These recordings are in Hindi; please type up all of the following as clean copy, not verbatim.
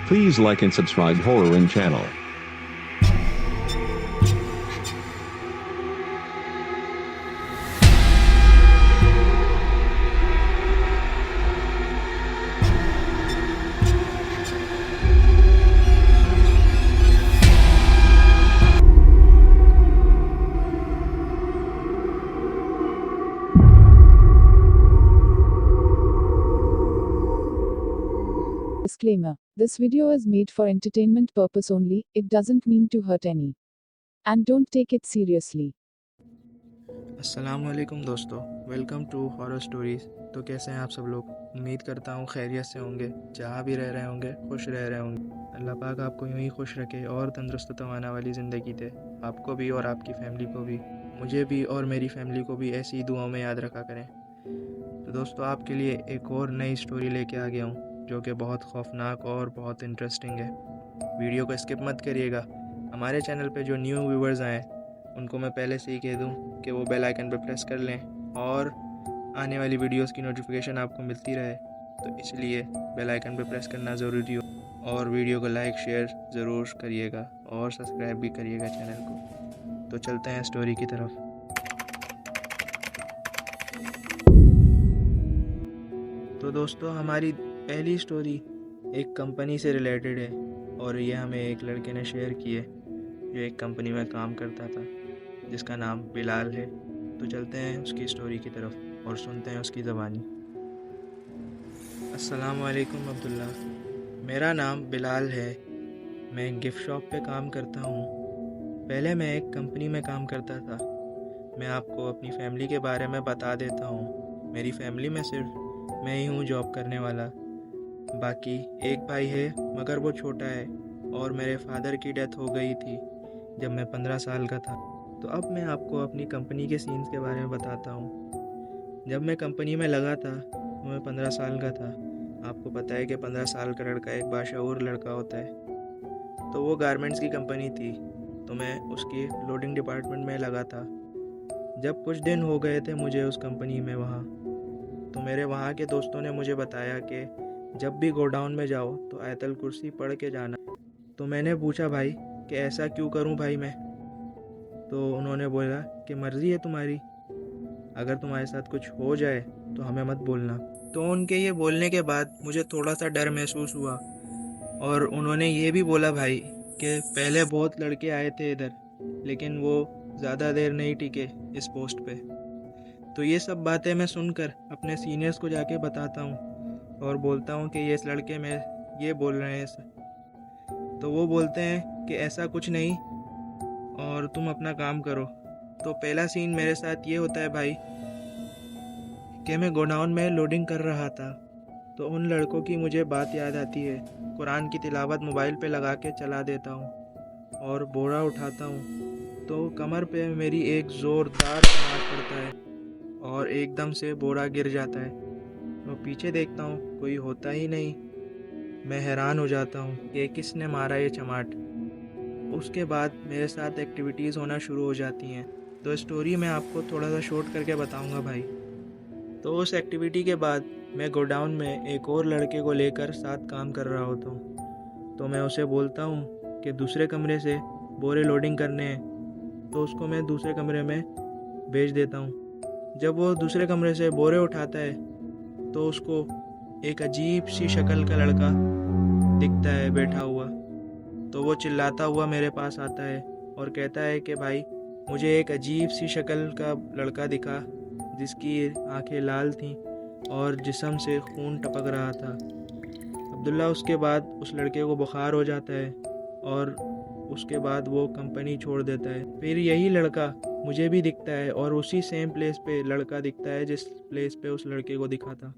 Please like and subscribe Horror channel. Disclaimer. This video is made for entertainment purpose only, it doesn't mean to hurt any. And don't take it seriously. अस्सलामुअलैकुम दोस्तों, वेलकम टू हॉरर स्टोरीज़। तो कैसे हैं आप सब लोग? उम्मीद करता हूँ खैरियत से होंगे, जहाँ भी रह रहे होंगे खुश रह रहे होंगे। अल्लाह पाक आपको यूँ ही खुश रखे और तंदुरुस्त तवाना वाली ज़िंदगी दे, आपको भी और आपकी फ़ैमिली को भी, मुझे भी और मेरी फ़ैमिली को भी ऐसी दुआओं में याद रखा करें। तो दोस्तों, आपके लिए एक और नई स्टोरी लेके आ गया हूँ जो कि बहुत खौफनाक और बहुत इंटरेस्टिंग है। वीडियो को स्किप मत करिएगा। हमारे चैनल पे जो न्यू व्यूवर्स आए उनको मैं पहले से ही कह दूं कि वो बेल आइकन पर प्रेस कर लें और आने वाली वीडियोस की नोटिफिकेशन आपको मिलती रहे। तो इसलिए बेल आइकन पर प्रेस करना ज़रूरी हो और वीडियो को लाइक शेयर ज़रूर करिएगा और सब्सक्राइब भी करिएगा चैनल को। तो चलते हैं स्टोरी की तरफ। तो दोस्तों, हमारी पहली स्टोरी एक कंपनी से रिलेटेड है और ये हमें एक लड़के ने शेयर की है जो एक कंपनी में काम करता था जिसका नाम बिलाल है। तो चलते हैं उसकी स्टोरी की तरफ और सुनते हैं उसकी ज़बानी। अस्सलाम वालेकुम अब्दुल्ला, मेरा नाम बिलाल है। मैं एक गिफ्ट शॉप पे काम करता हूँ। पहले मैं एक कंपनी में काम करता था। मैं आपको अपनी फ़ैमिली के बारे में बता देता हूँ। मेरी फ़ैमिली में सिर्फ मैं ही हूँ जॉब करने वाला। बाकी एक भाई है मगर वो छोटा है और मेरे फादर की डेथ हो गई थी जब मैं 15 साल का था। तो अब मैं आपको अपनी कंपनी के सीन्स के बारे में बताता हूँ। जब मैं कंपनी में लगा था तो मैं 15 साल का था। आपको पता है कि 15 साल का लड़का एक बाशऊर लड़का होता है। तो वो गारमेंट्स की कंपनी थी, तो मैं उसकी लोडिंग डिपार्टमेंट में लगा था। जब कुछ दिन हो गए थे मुझे उस कंपनी में वहाँ, तो मेरे वहाँ के दोस्तों ने मुझे बताया कि जब भी गोडाउन में जाओ तो आयतल कुर्सी पढ़ के जाना। तो मैंने पूछा भाई कि ऐसा क्यों करूं भाई मैं? तो उन्होंने बोला कि मर्ज़ी है तुम्हारी, अगर तुम्हारे साथ कुछ हो जाए तो हमें मत बोलना। तो उनके ये बोलने के बाद मुझे थोड़ा सा डर महसूस हुआ और उन्होंने ये भी बोला भाई कि पहले बहुत लड़के आए थे इधर लेकिन वो ज़्यादा देर नहीं टिके इस पोस्ट पे। तो ये सब बातें मैं सुनकर अपने सीनियर्स को जाके बताता हूँ और बोलता हूँ कि ये इस लड़के में ये बोल रहे हैं। तो वो बोलते हैं कि ऐसा कुछ नहीं और तुम अपना काम करो। तो पहला सीन मेरे साथ ये होता है भाई कि मैं गोडाउन में लोडिंग कर रहा था, तो उन लड़कों की मुझे बात याद आती है। कुरान की तिलावत मोबाइल पे लगा के चला देता हूँ और बोरा उठाता हूँ तो कमर पे मेरी एक ज़ोरदार आवाज़ पड़ता है और एकदम से बोरा गिर जाता है। तो पीछे देखता हूँ, कोई होता ही नहीं। मैं हैरान हो जाता हूँ कि किसने मारा ये चमाट। उसके बाद मेरे साथ एक्टिविटीज़ होना शुरू हो जाती हैं। तो स्टोरी मैं आपको थोड़ा सा शॉर्ट करके बताऊंगा भाई। तो उस एक्टिविटी के बाद मैं गोडाउन में एक और लड़के को लेकर साथ काम कर रहा होता हूँ। तो मैं उसे बोलता हूँ कि दूसरे कमरे से बोरे लोडिंग करने हैं, तो उसको मैं दूसरे कमरे में भेज देता हूँ। जब वो दूसरे कमरे से बोरे उठाता है तो उसको एक अजीब सी शक्ल का लड़का दिखता है बैठा हुआ। तो वो चिल्लाता हुआ मेरे पास आता है और कहता है कि भाई मुझे एक अजीब सी शक्ल का लड़का दिखा जिसकी आंखें लाल थीं और जिस्म से खून टपक रहा था। अब्दुल्ला, उसके बाद उस लड़के को बुखार हो जाता है और उसके बाद वो कंपनी छोड़ देता है। फिर यही लड़का मुझे भी दिखता है और उसी सेम प्लेस पे लड़का दिखता है जिस प्लेस पे उस लड़के को दिखा था।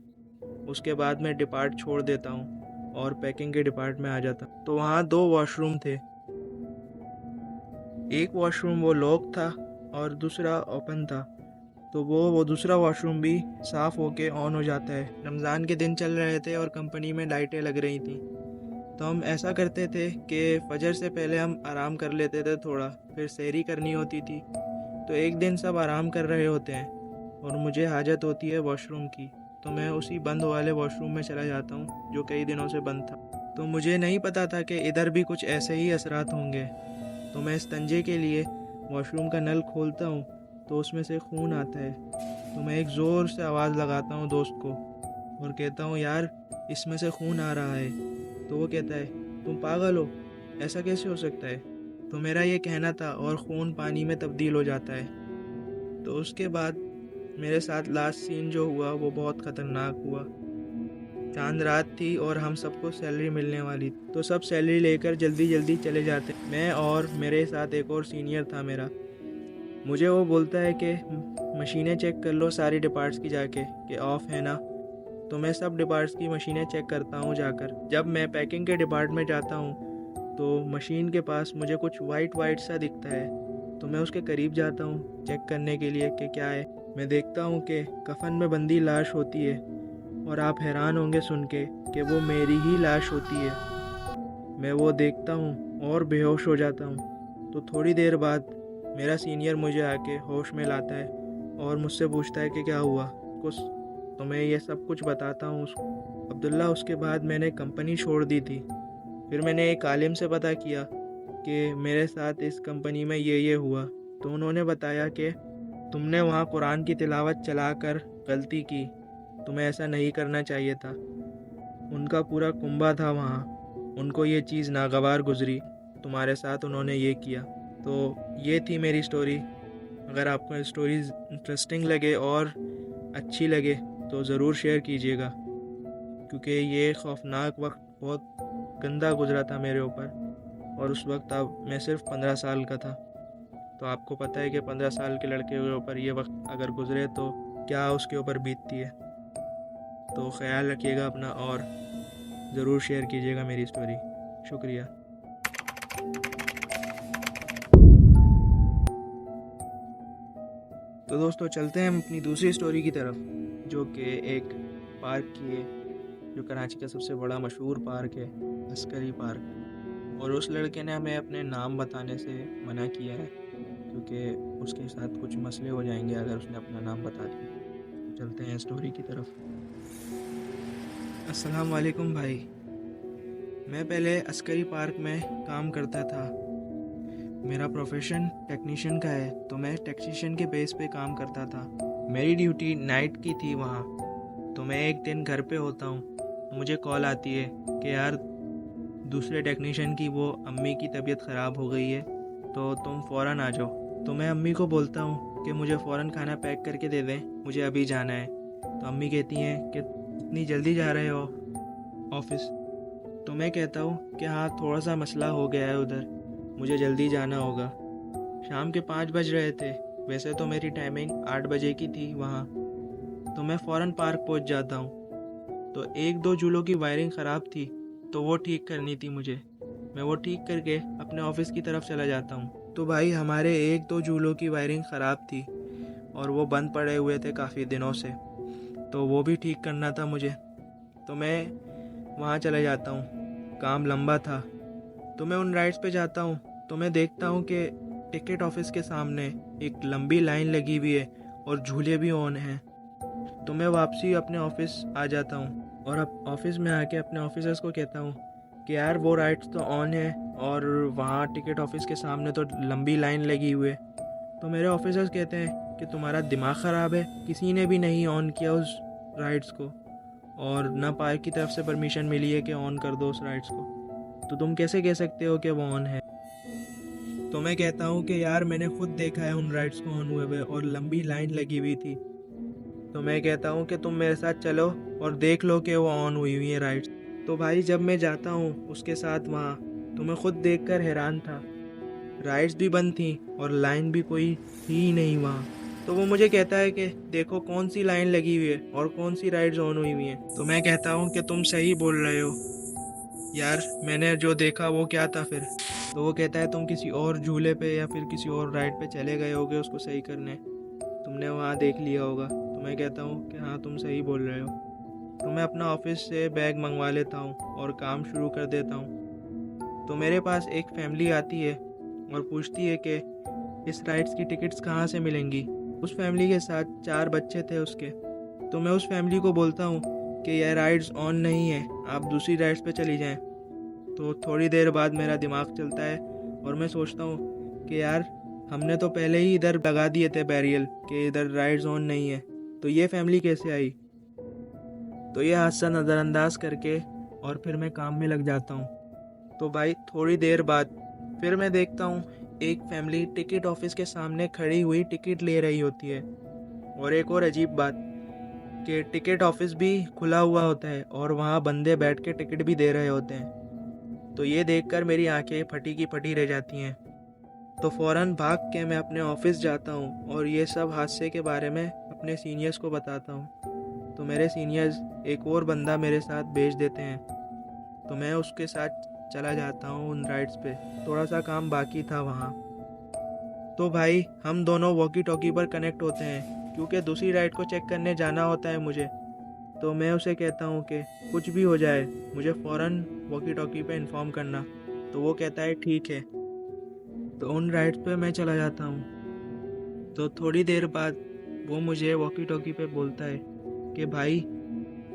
उसके बाद मैं डिपार्ट छोड़ देता हूँ और पैकिंग के डिपार्ट में आ जाता। तो वहाँ 2 वॉशरूम थे। एक वॉशरूम वो लॉक था और दूसरा ओपन था। तो वो दूसरा वॉशरूम भी साफ़ होके ऑन हो जाता है। रमज़ान के दिन चल रहे थे और कंपनी में लाइटें लग रही थी। तो हम ऐसा करते थे कि फजर से पहले हम आराम कर लेते थे थोड़ा, फिर सहरी करनी होती थी। तो एक दिन सब आराम कर रहे होते हैं और मुझे हाजत होती है वॉशरूम की, तो मैं उसी बंद वाले वॉशरूम में चला जाता हूँ जो कई दिनों से बंद था। तो मुझे नहीं पता था कि इधर भी कुछ ऐसे ही असरात होंगे। तो मैं इस्तंजे के लिए वॉशरूम का नल खोलता हूँ तो उसमें से खून आता है। तो मैं एक ज़ोर से आवाज़ लगाता हूँ दोस्त को और कहता हूँ, यार इसमें से खून आ रहा है। तो वो कहता है, तुम पागल हो, ऐसा कैसे हो सकता है। तो मेरा ये कहना था और खून पानी में तब्दील हो जाता है। तो उसके बाद मेरे साथ लास्ट सीन जो हुआ वो बहुत ख़तरनाक हुआ। चांद रात थी और हम सबको सैलरी मिलने वाली थी, तो सब सैलरी लेकर जल्दी जल्दी चले जाते। मैं और मेरे साथ एक और सीनियर था मेरा। मुझे वो बोलता है कि मशीनें चेक कर लो सारी डिपार्ट्स की जाके कि ऑफ़ है ना। तो मैं सब डिपार्ट्स की मशीनें चेक करता हूँ जाकर। जब मैं पैकिंग के डिपार्ट में जाता हूँ तो मशीन के पास मुझे कुछ वाइट वाइट सा दिखता है। तो मैं उसके करीब जाता हूँ चेक करने के लिए कि क्या है। मैं देखता हूँ कि कफन में बंदी लाश होती है और आप हैरान होंगे सुन के कि वो मेरी ही लाश होती है। मैं वो देखता हूँ और बेहोश हो जाता हूँ। तो थोड़ी देर बाद मेरा सीनियर मुझे आके होश में लाता है और मुझसे पूछता है कि क्या हुआ कुछ। तो मैं ये सब कुछ बताता हूँ उसको। अब्दुल्ला, उसके बाद मैंने कंपनी छोड़ दी थी। फिर मैंने एक आलिम से पता किया कि मेरे साथ इस कंपनी में ये हुआ। तो उन्होंने बताया कि तुमने वहाँ कुरान की तिलावत चलाकर गलती की, तुम्हें ऐसा नहीं करना चाहिए था। उनका पूरा कुंबा था वहाँ, उनको ये चीज़ नागवार गुजरी, तुम्हारे साथ उन्होंने ये किया। तो ये थी मेरी स्टोरी। अगर आपको स्टोरी इंटरेस्टिंग लगे और अच्छी लगे तो ज़रूर शेयर कीजिएगा, क्योंकि ये खौफनाक वक्त बहुत गंदा गुजरा था मेरे ऊपर। और उस वक्त अब मैं सिर्फ 15 साल का था। तो आपको पता है कि 15 साल के लड़के के ऊपर ये वक्त अगर गुजरे तो क्या उसके ऊपर बीतती है। तो ख्याल रखिएगा अपना और ज़रूर शेयर कीजिएगा मेरी स्टोरी। शुक्रिया। तो दोस्तों, चलते हैं हम अपनी दूसरी स्टोरी की तरफ, जो कि एक पार्क की है, जो कराची का सबसे बड़ा मशहूर पार्क है, अस्करी पार्क। और उस लड़के ने हमें अपने नाम बताने से मना किया है, क्योंकि उसके साथ कुछ मसले हो जाएंगे अगर उसने अपना नाम बता दिया। तो चलते हैं स्टोरी की तरफ। अस्सलाम वालेकुम भाई। मैं पहले अस्करी पार्क में काम करता था। मेरा प्रोफेशन टेक्नीशियन का है, तो मैं टेक्नीशियन के बेस पे काम करता था। मेरी ड्यूटी नाइट की थी वहाँ। तो मैं एक दिन घर पे होता हूँ तो मुझे कॉल आती है कि यार दूसरे टेक्नीशियन की वो अम्मी की तबीयत ख़राब हो गई है, तो तुम फ़ौरन आ जाओ। तो मैं अम्मी को बोलता हूँ कि मुझे फ़ौरन खाना पैक करके दे दें, मुझे अभी जाना है। तो अम्मी कहती हैं कि इतनी जल्दी जा रहे हो ऑफिस। तो मैं कहता हूँ कि हाँ, थोड़ा सा मसला हो गया है उधर, मुझे जल्दी जाना होगा। शाम के 5 बज रहे थे। वैसे तो मेरी टाइमिंग 8 बजे की थी वहाँ। तो मैं फ़ौरन पार्क पहुँच जाता हूँ। तो 1-2 झूलों की वायरिंग ख़राब थी, तो वो ठीक करनी थी मुझे। मैं वो ठीक करके अपने ऑफिस की तरफ चला जाता हूँ। तो भाई, हमारे 1-2 झूलों की वायरिंग ख़राब थी और वो बंद पड़े हुए थे काफ़ी दिनों से, तो वो भी ठीक करना था मुझे। तो मैं वहाँ चला जाता हूँ। काम लंबा था, तो मैं उन राइड्स पे जाता हूँ। तो मैं देखता हूँ कि टिकट ऑफिस के सामने एक लंबी लाइन लगी हुई है और झूले भी ऑन हैं। तो मैं वापसी अपने ऑफिस आ जाता हूँ और अब ऑफिस में आके अपने ऑफिसर्स को कहता हूँ कि यार वो राइड्स तो ऑन है और वहाँ टिकट ऑफिस के सामने तो लंबी लाइन लगी हुई है। तो मेरे ऑफिसर्स कहते हैं कि तुम्हारा दिमाग ख़राब है, किसी ने भी नहीं ऑन किया उस राइड्स को और ना पार्क की तरफ से परमिशन मिली है कि ऑन कर दो उस राइड्स को, तो तुम कैसे कह सकते हो कि वो ऑन है। तो मैं कहता हूँ कि यार मैंने खुद देखा है उन राइड्स को ऑन हुए हुए और लंबी लाइन लगी हुई थी। तो मैं कहता हूँ कि तुम मेरे साथ चलो और देख लो कि वो ऑन हुई हुई है राइड्स। तो भाई, जब मैं जाता हूँ उसके साथ वहाँ, तो मैं खुद देखकर हैरान था। राइड्स भी बंद थी और लाइन भी कोई थी ही नहीं वहाँ। तो वो मुझे कहता है कि देखो कौन सी लाइन लगी हुई है और कौन सी राइड्स ऑन हुई हुई हैं। तो मैं कहता हूँ कि तुम सही बोल रहे हो यार, मैंने जो देखा वो क्या था फिर। तो वो कहता है तुम किसी और झूले पे या फिर किसी और राइड पे चले गए होगे उसको सही करने, तुमने वहाँ देख लिया होगा। तो मैं कहता हूँ कि हाँ, तुम सही बोल रहे हो। तो मैं अपना ऑफिस से बैग मंगवा लेता हूँ और काम शुरू कर देता हूँ। तो मेरे पास एक फैमिली आती है और पूछती है कि इस राइड्स की टिकट्स कहाँ से मिलेंगी। उस फैमिली के साथ 4 बच्चे थे उसके। तो मैं उस फैमिली को बोलता हूँ कि यह राइड्स ऑन नहीं है, आप दूसरी राइड्स पे चली जाएं। तो थोड़ी देर बाद मेरा दिमाग चलता है और मैं सोचता हूँ कि यार हमने तो पहले ही इधर लगा दिए थे बैरियल कि इधर राइड जोन नहीं है, तो ये फैमिली कैसे आई। तो ये हादसा नज़रअंदाज करके और फिर मैं काम में लग जाता हूँ। तो भाई थोड़ी देर बाद फिर मैं देखता हूँ एक फैमिली टिकट ऑफिस के सामने खड़ी हुई टिकट ले रही होती है। और एक और अजीब बात कि टिकट ऑफिस भी खुला हुआ होता है और वहाँ बंदे बैठ के टिकट भी दे रहे होते हैं। तो ये देखकर मेरी आंखें फटी की फटी रह जाती हैं। तो फ़ौरन भाग के मैं अपने ऑफिस जाता हूँ और ये सब हादसे के बारे में अपने सीनियर्स को बताता हूँ। तो मेरे सीनियर्स एक और बंदा मेरे साथ भेज देते हैं। तो मैं उसके साथ चला जाता हूँ उन राइड्स पे। थोड़ा सा काम बाकी था वहाँ। तो भाई हम दोनों वॉकी टॉकी पर कनेक्ट होते हैं क्योंकि दूसरी राइड को चेक करने जाना होता है मुझे। तो मैं उसे कहता हूँ कि कुछ भी हो जाए मुझे फ़ौरन वॉकी टॉकी पे इन्फॉर्म करना। तो वो कहता है ठीक है। तो उन राइड्स पे मैं चला जाता हूँ। तो थोड़ी देर बाद वो मुझे वॉकी टॉकी पे बोलता है कि भाई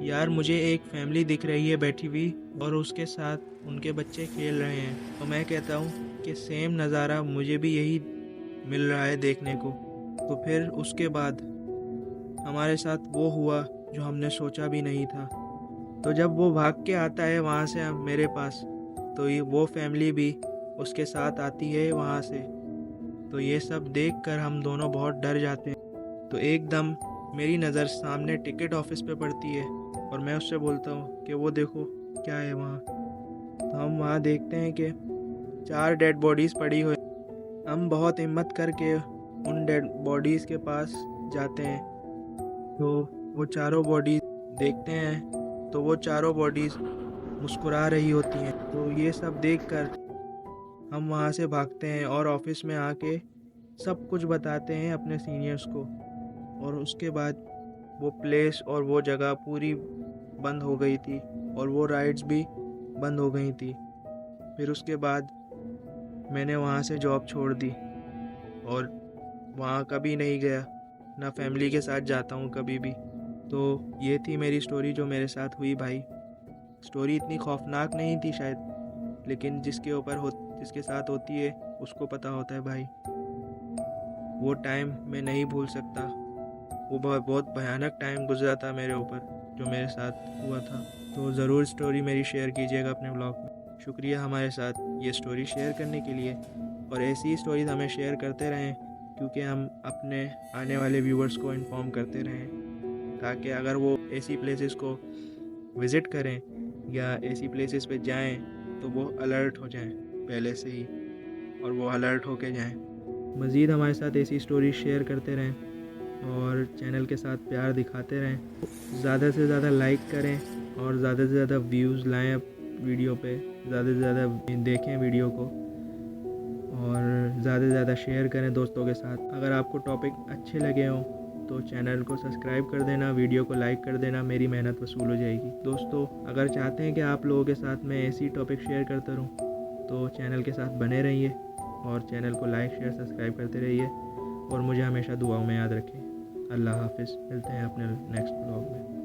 यार मुझे एक फैमिली दिख रही है बैठी हुई और उसके साथ उनके बच्चे खेल रहे हैं। तो मैं कहता हूँ कि सेम नज़ारा मुझे भी यही मिल रहा है देखने को। तो फिर उसके बाद हमारे साथ वो हुआ जो हमने सोचा भी नहीं था। तो जब वो भाग के आता है वहाँ से मेरे पास, तो ये वो फैमिली भी उसके साथ आती है वहाँ से। तो ये सब देखकर हम दोनों बहुत डर जाते हैं। तो एकदम मेरी नज़र सामने टिकट ऑफिस पे पड़ती है और मैं उससे बोलता हूँ कि वो देखो क्या है वहाँ। तो हम वहाँ देखते हैं कि 4 डेड बॉडीज़ पड़ी हुई। हम बहुत हिम्मत करके उन डेड बॉडीज़ के पास जाते हैं। तो वो चारों बॉडीज़ देखते हैं तो वो चारों बॉडीज़ मुस्कुरा रही होती हैं। तो ये सब देखकर हम वहाँ से भागते हैं और ऑफिस में आके सब कुछ बताते हैं अपने सीनियर्स को। और उसके बाद वो प्लेस और वो जगह पूरी बंद हो गई थी और वो राइड्स भी बंद हो गई थी। फिर उसके बाद मैंने वहाँ से जॉब छोड़ दी और वहाँ कभी नहीं गया, ना फैमिली के साथ जाता हूँ कभी भी। तो ये थी मेरी स्टोरी जो मेरे साथ हुई भाई। स्टोरी इतनी खौफनाक नहीं थी शायद, लेकिन जिसके साथ होती है उसको पता होता है भाई। वो टाइम मैं नहीं भूल सकता। वो बहुत भयानक टाइम गुजरा था मेरे ऊपर जो मेरे साथ हुआ था। तो ज़रूर स्टोरी मेरी शेयर कीजिएगा अपने ब्लॉग में। शुक्रिया हमारे साथ ये स्टोरी शेयर करने के लिए, और ऐसी ही स्टोरीज हमें शेयर करते रहें क्योंकि हम अपने आने वाले व्यूवर्स को इन्फॉर्म करते रहें, ताकि अगर वो ऐसी प्लेसेस को विज़िट करें या ऐसी प्लेसेस पे जाएं तो वो अलर्ट हो जाएं पहले से ही, और वो अलर्ट होके जाएं। मज़ीद हमारे साथ ऐसी स्टोरी शेयर करते रहें और चैनल के साथ प्यार दिखाते रहें। ज़्यादा से ज़्यादा लाइक करें और ज़्यादा से ज़्यादा व्यूज़ लाएं वीडियो पे, ज़्यादा से ज़्यादा देखें वीडियो को, और ज़्यादा से ज़्यादा शेयर करें दोस्तों के साथ। अगर आपको टॉपिक अच्छे लगे हों तो चैनल को सब्सक्राइब कर देना, वीडियो को लाइक कर देना, मेरी मेहनत वसूल हो जाएगी। दोस्तों अगर चाहते हैं कि आप लोगों के साथ मैं ऐसी टॉपिक शेयर करता रहूं तो चैनल के साथ बने रहिए और चैनल को लाइक शेयर सब्सक्राइब करते रहिए, और मुझे हमेशा दुआओं में याद रखें। अल्लाह हाफिज़। मिलते हैं अपने नेक्स्ट ब्लॉग में।